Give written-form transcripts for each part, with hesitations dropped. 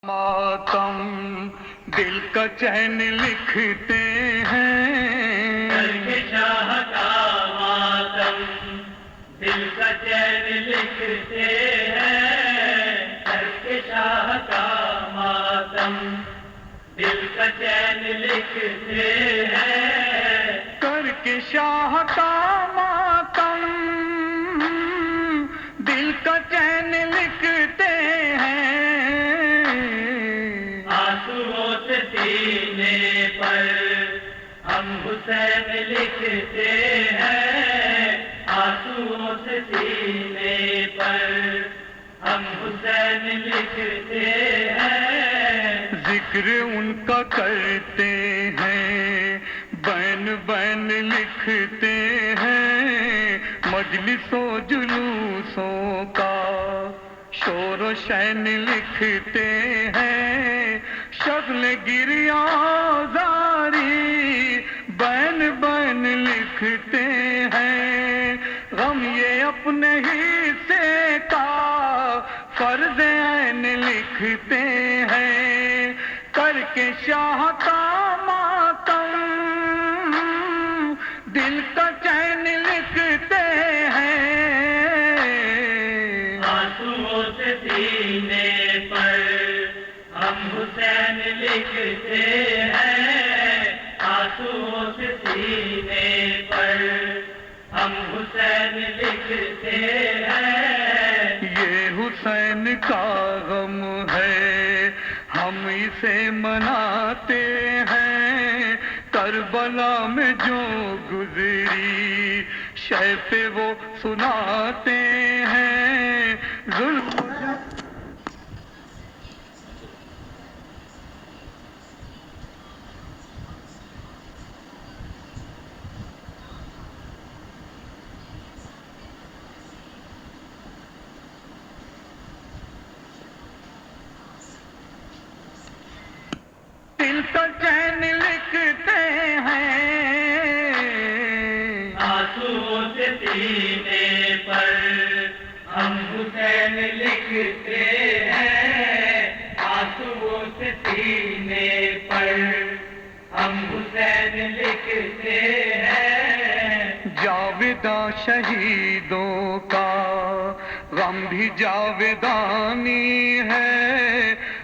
ماتم دل کا چین لکھتے ہیں، درد شاہ کا ماتم دل کا چین لکھتے ہیں، درد شاہ کا ماتم دل کا چین لکھتے ہیں، کر کے شاہ کا ماتم دل کا چین لکھتے ہیں، سینے پر ہم حسین لکھتے ہیں، آنسوؤں سے سینے پر ہم حسین لکھتے ہیں، ذکر ان کا کرتے ہیں، بین بین لکھتے ہیں، مجلس و جلوسوں کا شور و شین لکھتے ہیں، شغل گریاں زاری بین بین لکھتے ہیں، غم یہ اپنے ہی سے کا فرض عین لکھتے ہیں، کر کے شاہ کا ماتم دل کا چین لکھتے ہیں، آنسوؤں سے سینے پر ہم حسین لکھتے ہیں، آنسوؤں سے سینے پر ہم حسین لکھتے ہیں، یہ حسین کا غم ہے ہم اسے مناتے ہیں، کربلا میں جو گزری شے پہ وہ سناتے ہیں، ظلم دل کا چین لکھتے ہیں، آنسوؤں سے سینے پر ہم حسین لکھتے ہیں، آنسوؤں سے سینے پر ہم حسین لکھتے ہیں، جاویداں شہیدوں کا غم بھی جاویدانی ہے،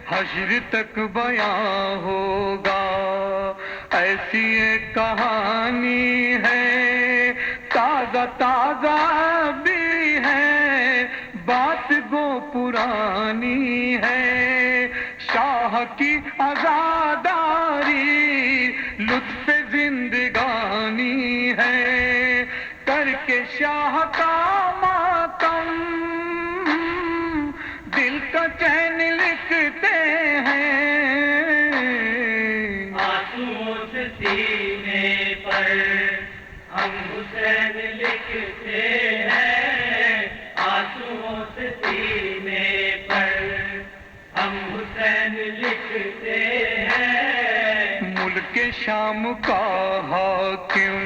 حشر تک بیاں ہوگا ایسی ایک کہانی ہے، تازہ تازہ بھی ہے بات گو پرانی ہے، شاہ کی عزاداری لطف زندگانی ہے، کر کے شاہ کا ماتم دل کا چین لکھتے ہیں، آنسوؤں سے سینے پر ہم حسین لکھتے ہیں، آنسوؤں سے سینے پر ہم حسین لکھتے ہیں، ملک شام کا حاکم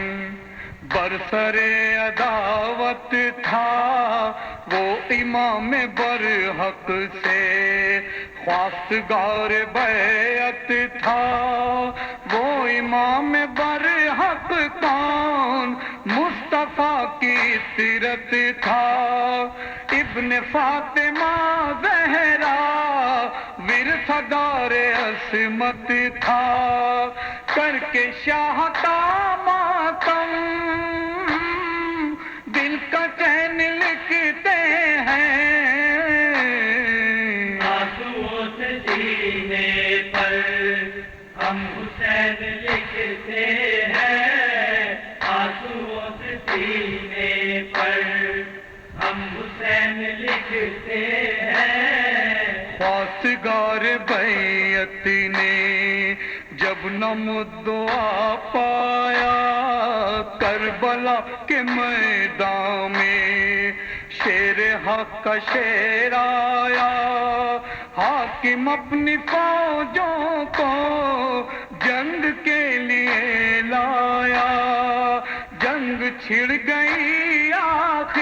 برسر عداوت تھا، وہ امام برحق سے خواستگار بیعت تھا، وہ امام برحق کون مصطفیٰ کی سیرت تھا، ابن فاطمہ زہرا ورثہ دار عصمت تھا، کر کے شاہ کا ماتم دل کا چین لکھتے ہیں، آنسوؤں سے سینے پر ہم حسین لکھتے ہیں، آنسوؤں سے سینے پر ہم حسین لکھتے ہیں، خواستگار بیعت نے جب نہ مدعا پایا، کربلا کے میدان میں شیر حق کا شیر آیا، حاکم اپنی فوجوں کو جنگ کے لیے لایا، جنگ چھڑ گئی آخر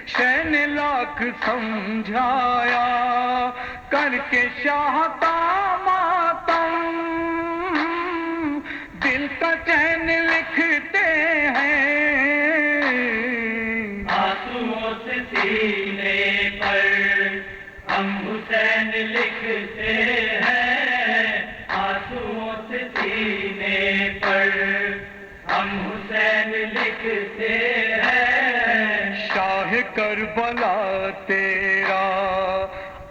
شہ نے لاکھ سمجھایا، کر کے شاہ کا ماتم دل کا چین لکھتے ہیں آنسوؤں سے سینے پر ہم حسین لکھتے ہیں، آنسوؤں سے سینے پر ہم حسین لکھتے ہیں۔ شاہ کربلا تیرا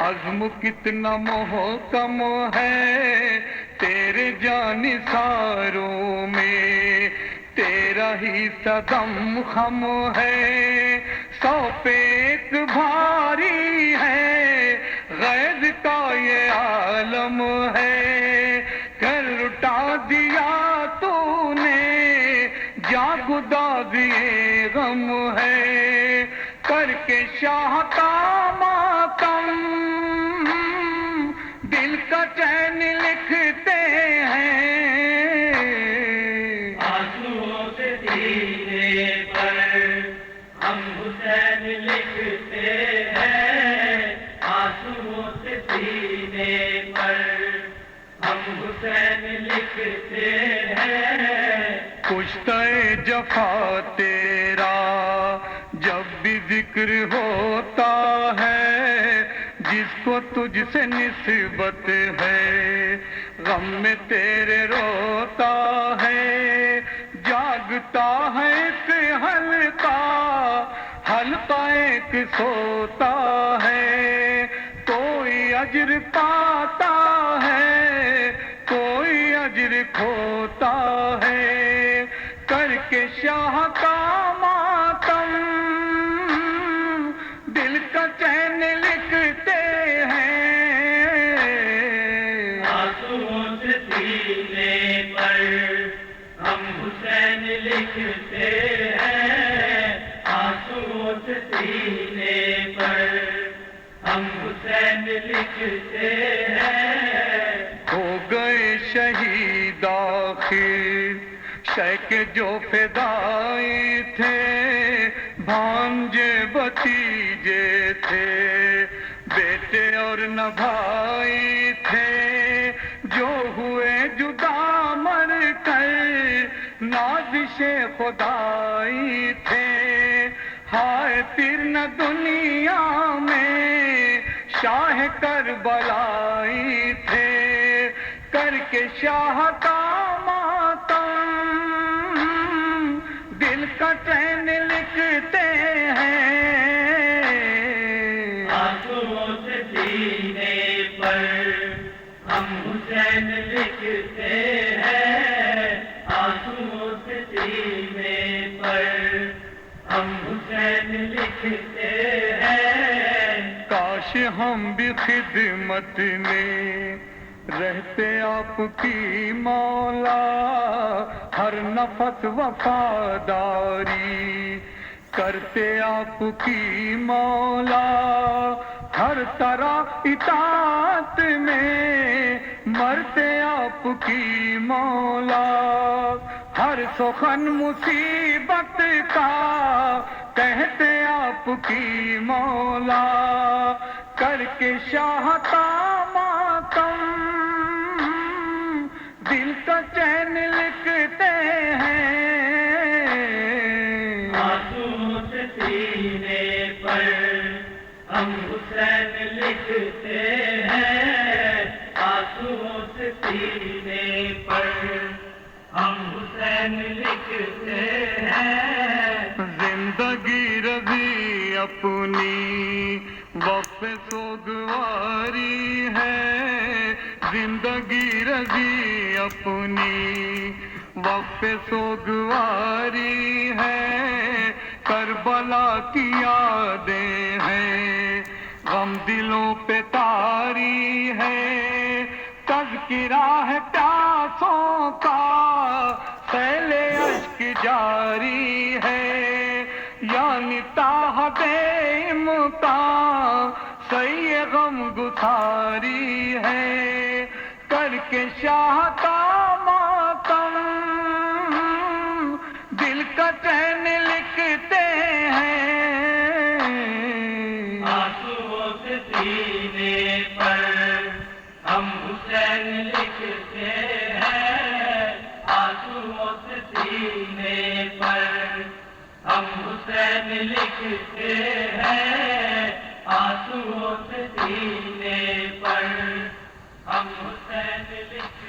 عزم کتنا محکم ہے، تیرے جانثاروں میں تیرا ہی صدم خم ہے، سو پہ ایک بھاری ہے، غیظ کا یہ عالم ہے، گھر لٹا دیا تو نے جاگدازی غم ہے، کر کے شاہ کا ماتم دل کا چین لکھتے ہیں آنسوؤں سے سینے پر ہم حسین لکھتے ہیں، آنسوؤں سے سینے پر ہم حسین لکھتے ہیں۔ کشتہ جفا تیرا جب بھی ذکر ہوتا ہے، جس کو تجھ سے نسبت ہے غم میں تیرے روتا ہے، جاگتا ہے ایک حلقہ، حلقہ ایک سوتا ہے، کوئی اجر پاتا ہے کوئی اجر کھوتا ہے، کر کے شاہ کا ماتم دل کا چین لکھتے ہیں آنسوؤں سے سینے پر ہم حسین لکھتے ہیں، آنسوؤں سے سینے پر ہم حسین لکھتے ہیں۔ ہو گئے شہید آخر شیخ جو فدائی تھے، بھانجے بھتیجے تھے، بیٹے اور نہ بھائی تھے، جو ہوئے جدا مر کر نازش خدائی تھے، ہائے پھر نہ دنیا میں شاہ کربلائی تھے، کر کے شاہ کا ماتم دل کا چین لکھتے ہیں آنسوؤں سے سینے پر ہم حسین لکھتے ہیں، آنسوؤں سے سینے پر ہم حسین لکھتے ہیں۔ کاش ہم بھی خدمت میں رہتے آپ کی مولا، ہر نفس وفاداری کرتے آپ کی مولا، ہر طرح اطاعت میں مرتے آپ کی مولا، ہر سخن مصیبت کا کہتے آپ کی مولا، کر کے شاہ کا ماتم دل کا چین لکھتے ہیں آنسوؤں سے سینے پر ہم حسین لکھتے ہیں، آنسوؤں سے سینے پر ہم حسین لکھتے ہیں۔ زندگی رضی اپنی وقف سوگواری ہے، زندگی رضی اپنی وقف سوگواری ہے، کربلا کی یادیں ہیں غم دلوں پہ تاری ہے، تذکرہ ہے پیاسوں کا سیل اشک جاری ہے، یعنی تاہ بے امکان سی غم گساری ہے، کر کے شاہ کا ماتم دل کا چین لکھتے ہیں آنسوؤں سے سینے پر حسین لکھتے ہیں آنسوؤں سے سینے پر، ہم حسین لکھتے ہیں آنسوؤں سے سینے پر، ہم حسین لکھتے